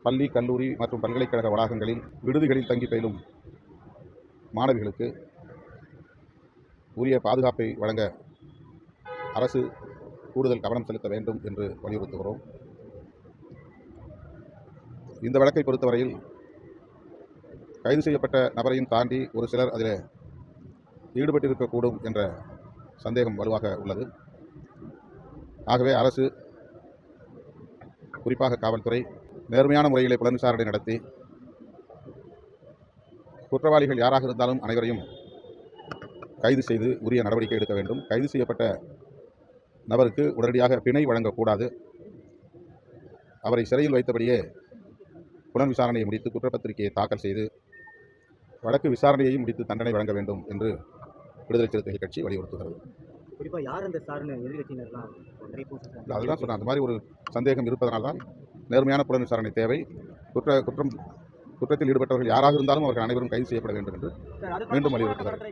பள்ளி, கல்லூரி மற்றும் பல்கலைக்கழக வளாகங்களில் விடுதிகளில் தங்கி பயிலும் மாணவிகளுக்கு உரிய பாதுகாப்பை வழங்க அரசு கூடுதல் கவனம் செலுத்த வேண்டும் என்று வலியுறுத்துகிறோம். இந்த வழக்கை பொறுத்தவரையில் கைது செய்யப்பட்ட நபரையும் தாண்டி ஒரு சிலர் அதில் ஈடுபட்டிருக்கக்கூடும் என்ற சந்தேகம் வலுவாக உள்ளது. ஆகவே அரசு, குறிப்பாக காவல்துறை, நேர்மையான முறையிலே புலன் விசாரணை நடத்தி குற்றவாளிகள் யாராக இருந்தாலும் அனைவரையும் கைது செய்து உரிய நடவடிக்கை எடுக்க வேண்டும். கைது செய்யப்பட்ட நபருக்கு உடனடியாக பிணை வழங்கக்கூடாது. அவரை சிறையில் வைத்தபடியே புலன் விசாரணையை முடித்து குற்றப்பத்திரிகையை தாக்கல் செய்து வழக்கு விசாரணையையும் முடித்து தண்டனை வழங்க வேண்டும் என்று விடுதலை சிறுத்தைகள் கட்சி வலியுறுத்துகிறது. அதுதான் சொன்னேன், அந்த மாதிரி ஒரு சந்தேகம் இருப்பதனால்தான் நேர்மையான புலன் விசாரணை தேவை. குற்றத்தில் ஈடுபட்டவர்கள் யாராக இருந்தாலும் அவர்கள் அனைவரும் கைது செய்யப்பட வேண்டும் என்று மீண்டும் வலியுறுத்துகிறார்.